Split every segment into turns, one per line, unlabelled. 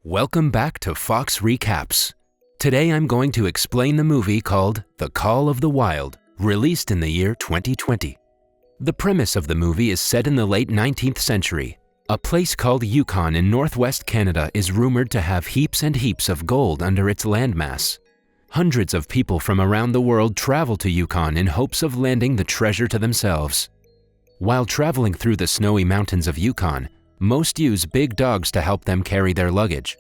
Welcome back to Fox Recaps. Today I'm going to explain the movie called The Call of the Wild, released in the year 2020. The premise of the movie is set in the late 19th century. A place called Yukon in northwest Canada is rumored to have heaps and heaps of gold under its landmass. Hundreds of people from around the world travel to Yukon in hopes of landing the treasure to themselves. While traveling through the snowy mountains of Yukon, most use big dogs to help them carry their luggage.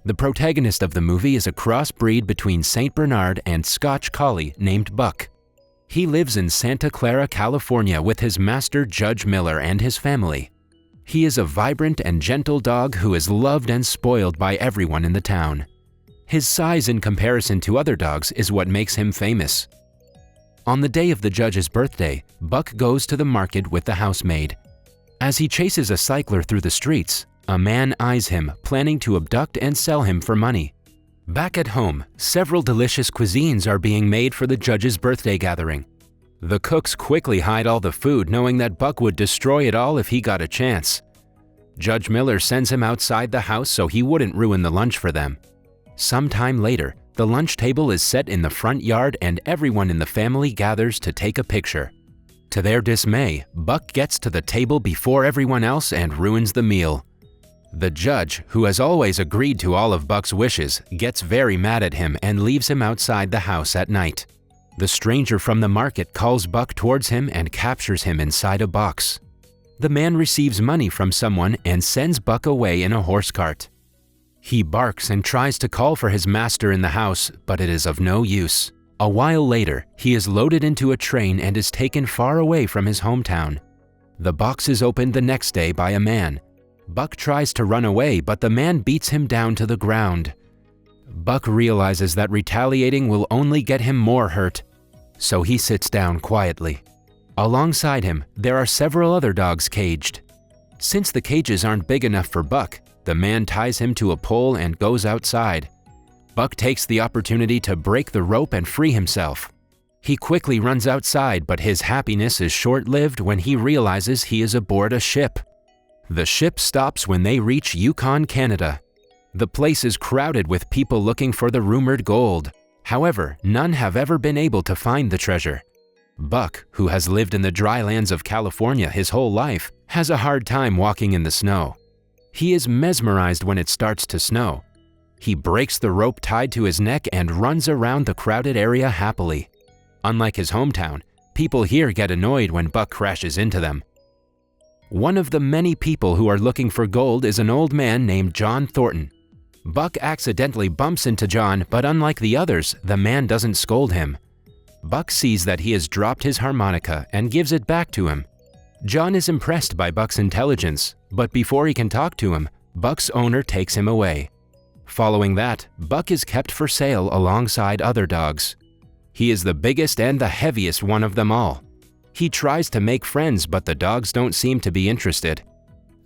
The protagonist of the movie is a crossbreed between Saint Bernard and Scotch Collie named Buck. He lives in Santa Clara, California with his master Judge Miller and his family. He is a vibrant and gentle dog who is loved and spoiled by everyone in the town. His size in comparison to other dogs is what makes him famous. On the day of the judge's birthday, Buck goes to the market with the housemaid. As he chases a cycler through the streets, a man eyes him, planning to abduct and sell him for money. Back at home, several delicious cuisines are being made for the judge's birthday gathering. The cooks quickly hide all the food, knowing that Buck would destroy it all if he got a chance. Judge Miller sends him outside the house so he wouldn't ruin the lunch for them. Sometime later, the lunch table is set in the front yard and everyone in the family gathers to take a picture. To their dismay, Buck gets to the table before everyone else and ruins the meal. The judge, who has always agreed to all of Buck's wishes, gets very mad at him and leaves him outside the house at night. The stranger from the market calls Buck towards him and captures him inside a box. The man receives money from someone and sends Buck away in a horse cart. He barks and tries to call for his master in the house, but it is of no use. A while later, he is loaded into a train and is taken far away from his hometown. The box is opened the next day by a man. Buck tries to run away, but the man beats him down to the ground. Buck realizes that retaliating will only get him more hurt, so he sits down quietly. Alongside him, there are several other dogs caged. Since the cages aren't big enough for Buck, the man ties him to a pole and goes outside. Buck takes the opportunity to break the rope and free himself. He quickly runs outside, but his happiness is short-lived when he realizes he is aboard a ship. The ship stops when they reach Yukon, Canada. The place is crowded with people looking for the rumored gold. However, none have ever been able to find the treasure. Buck, who has lived in the dry lands of California his whole life, has a hard time walking in the snow. He is mesmerized when it starts to snow. He breaks the rope tied to his neck and runs around the crowded area happily. Unlike his hometown, people here get annoyed when Buck crashes into them. One of the many people who are looking for gold is an old man named John Thornton. Buck accidentally bumps into John, but unlike the others, the man doesn't scold him. Buck sees that he has dropped his harmonica and gives it back to him. John is impressed by Buck's intelligence, but before he can talk to him, Buck's owner takes him away. Following that, Buck is kept for sale alongside other dogs. He is the biggest and the heaviest one of them all. He tries to make friends, but the dogs don't seem to be interested.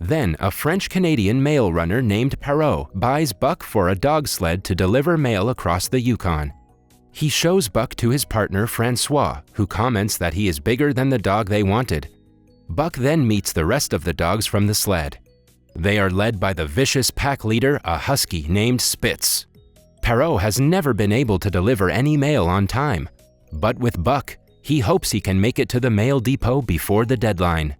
Then, a French-Canadian mail runner named Perrault buys Buck for a dog sled to deliver mail across the Yukon. He shows Buck to his partner Francois, who comments that he is bigger than the dog they wanted. Buck then meets the rest of the dogs from the sled. They are led by the vicious pack leader, a husky named Spitz. Perrault has never been able to deliver any mail on time, but with Buck, he hopes he can make it to the mail depot before the deadline.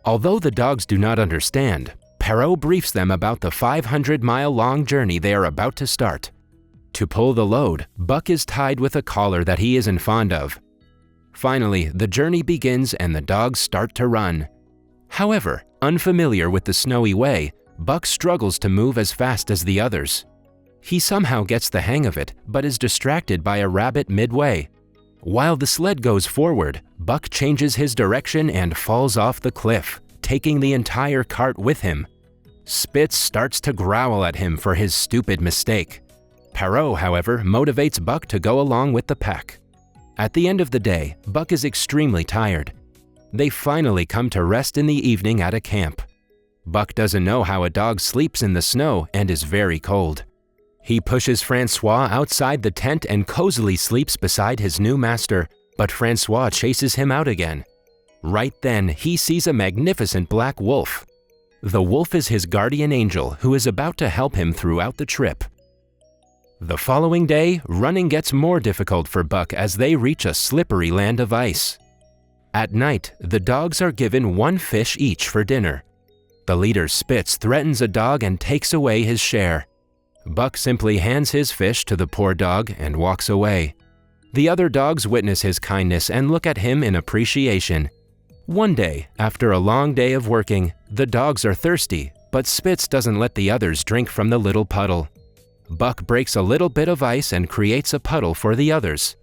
Although the dogs do not understand, Perrault briefs them about the 500-mile-long journey they are about to start. To pull the load, Buck is tied with a collar that he isn't fond of. Finally, the journey begins and the dogs start to run. However, unfamiliar with the snowy way, Buck struggles to move as fast as the others. He somehow gets the hang of it, but is distracted by a rabbit midway. While the sled goes forward, Buck changes his direction and falls off the cliff, taking the entire cart with him. Spitz starts to growl at him for his stupid mistake. Perrault, however, motivates Buck to go along with the pack. At the end of the day, Buck is extremely tired. They finally come to rest in the evening at a camp. Buck doesn't know how a dog sleeps in the snow and is very cold. He pushes Francois outside the tent and cozily sleeps beside his new master, but Francois chases him out again. Right then, he sees a magnificent black wolf. The wolf is his guardian angel who is about to help him throughout the trip. The following day, running gets more difficult for Buck as they reach a slippery land of ice. At night, the dogs are given one fish each for dinner. The leader Spitz threatens a dog and takes away his share. Buck simply hands his fish to the poor dog and walks away. The other dogs witness his kindness and look at him in appreciation. One day, after a long day of working, the dogs are thirsty, but Spitz doesn't let the others drink from the little puddle. Buck breaks a little bit of ice and creates a puddle for the others.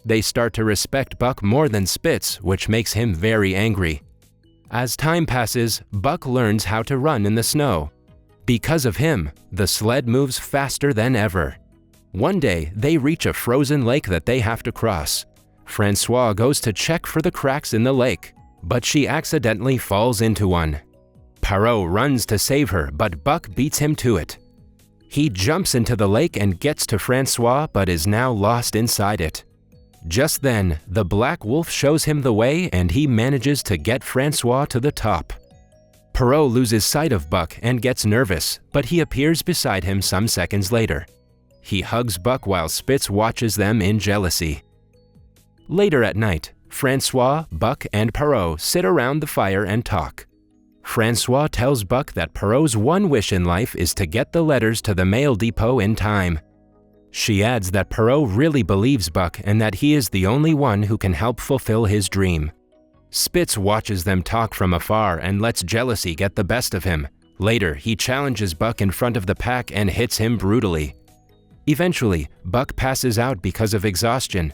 They start to respect Buck more than Spitz, which makes him very angry. As time passes, Buck learns how to run in the snow. Because of him, the sled moves faster than ever. One day, they reach a frozen lake that they have to cross. Francois goes to check for the cracks in the lake, but she accidentally falls into one. Perrault runs to save her, but Buck beats him to it. He jumps into the lake and gets to Francois, but is now lost inside it. Just then, the black wolf shows him the way and he manages to get Francois to the top. Perrault loses sight of Buck and gets nervous, but he appears beside him some seconds later. He hugs Buck while Spitz watches them in jealousy. Later at night, Francois, Buck, and Perrault sit around the fire and talk. Francois tells Buck that Perrault's one wish in life is to get the letters to the mail depot in time. She adds that Perrault really believes Buck and that he is the only one who can help fulfill his dream. Spitz watches them talk from afar and lets jealousy get the best of him. Later, he challenges Buck in front of the pack and hits him brutally. Eventually, Buck passes out because of exhaustion.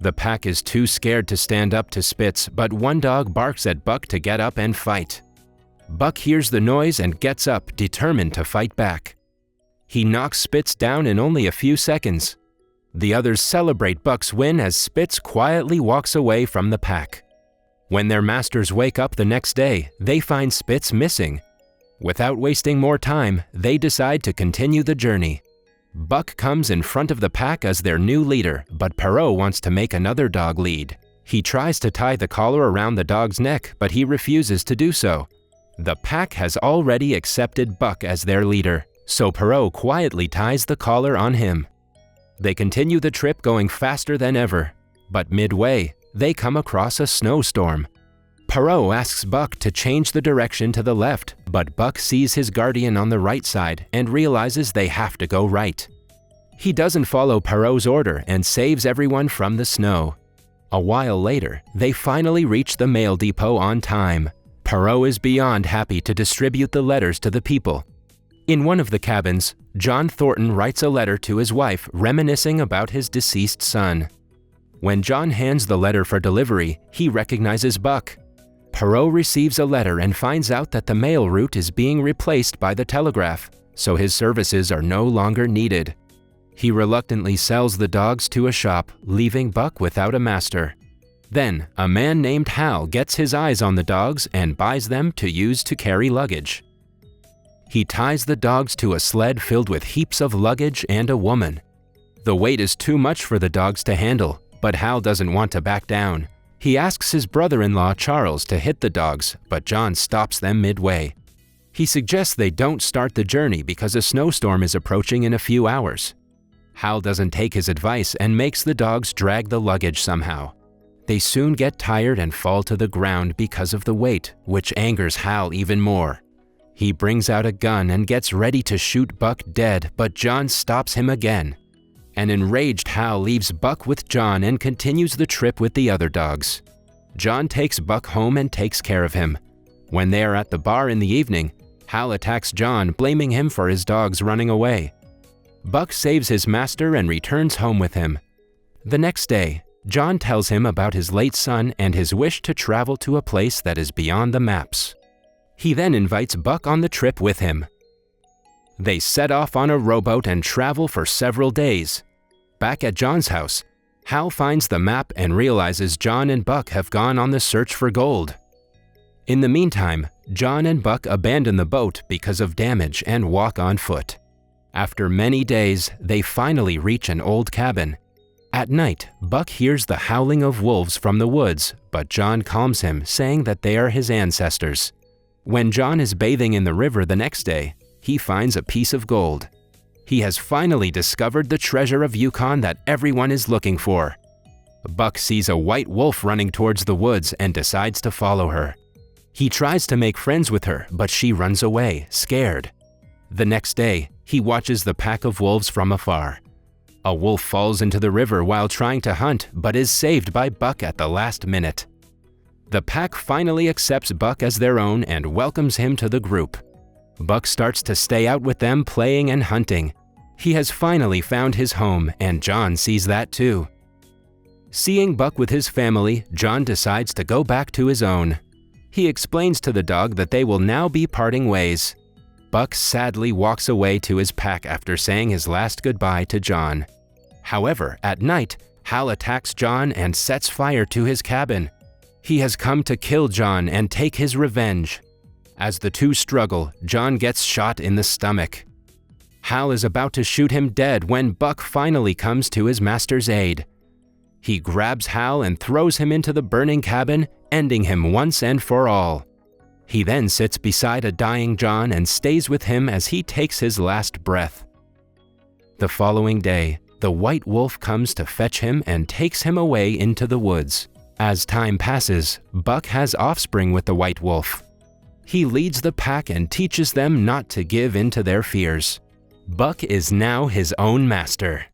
The pack is too scared to stand up to Spitz, but one dog barks at Buck to get up and fight. Buck hears the noise and gets up, determined to fight back. He knocks Spitz down in only a few seconds. The others celebrate Buck's win as Spitz quietly walks away from the pack. When their masters wake up the next day, they find Spitz missing. Without wasting more time, they decide to continue the journey. Buck comes in front of the pack as their new leader, but Perrault wants to make another dog lead. He tries to tie the collar around the dog's neck, but he refuses to do so. The pack has already accepted Buck as their leader, so Perrault quietly ties the collar on him. They continue the trip going faster than ever, but midway, they come across a snowstorm. Perrault asks Buck to change the direction to the left, but Buck sees his guardian on the right side and realizes they have to go right. He doesn't follow Perrault's order and saves everyone from the snow. A while later, they finally reach the mail depot on time. Perrault is beyond happy to distribute the letters to the people. In one of the cabins, John Thornton writes a letter to his wife reminiscing about his deceased son. When John hands the letter for delivery, he recognizes Buck. Perrault receives a letter and finds out that the mail route is being replaced by the telegraph, so his services are no longer needed. He reluctantly sells the dogs to a shop, leaving Buck without a master. Then, a man named Hal gets his eyes on the dogs and buys them to use to carry luggage. He ties the dogs to a sled filled with heaps of luggage and a woman. The weight is too much for the dogs to handle, but Hal doesn't want to back down. He asks his brother-in-law Charles to hit the dogs, but John stops them midway. He suggests they don't start the journey because a snowstorm is approaching in a few hours. Hal doesn't take his advice and makes the dogs drag the luggage somehow. They soon get tired and fall to the ground because of the weight, which angers Hal even more. He brings out a gun and gets ready to shoot Buck dead, but John stops him again. An enraged Hal leaves Buck with John and continues the trip with the other dogs. John takes Buck home and takes care of him. When they are at the bar in the evening, Hal attacks John, blaming him for his dogs running away. Buck saves his master and returns home with him. The next day, John tells him about his late son and his wish to travel to a place that is beyond the maps. He then invites Buck on the trip with him. They set off on a rowboat and travel for several days. Back at John's house, Hal finds the map and realizes John and Buck have gone on the search for gold. In the meantime, John and Buck abandon the boat because of damage and walk on foot. After many days, they finally reach an old cabin. At night, Buck hears the howling of wolves from the woods, but John calms him, saying that they are his ancestors. When John is bathing in the river the next day, he finds a piece of gold. He has finally discovered the treasure of Yukon that everyone is looking for. Buck sees a white wolf running towards the woods and decides to follow her. He tries to make friends with her, but she runs away, scared. The next day, he watches the pack of wolves from afar. A wolf falls into the river while trying to hunt, but is saved by Buck at the last minute. The pack finally accepts Buck as their own and welcomes him to the group. Buck starts to stay out with them playing and hunting. He has finally found his home, and John sees that too. Seeing Buck with his family, John decides to go back to his own. He explains to the dog that they will now be parting ways. Buck sadly walks away to his pack after saying his last goodbye to John. However, at night, Hal attacks John and sets fire to his cabin. He has come to kill John and take his revenge. As the two struggle, John gets shot in the stomach. Hal is about to shoot him dead when Buck finally comes to his master's aid. He grabs Hal and throws him into the burning cabin, ending him once and for all. He then sits beside a dying John and stays with him as he takes his last breath. The following day, the white wolf comes to fetch him and takes him away into the woods. As time passes, Buck has offspring with the white wolf. He leads the pack and teaches them not to give in to their fears. Buck is now his own master.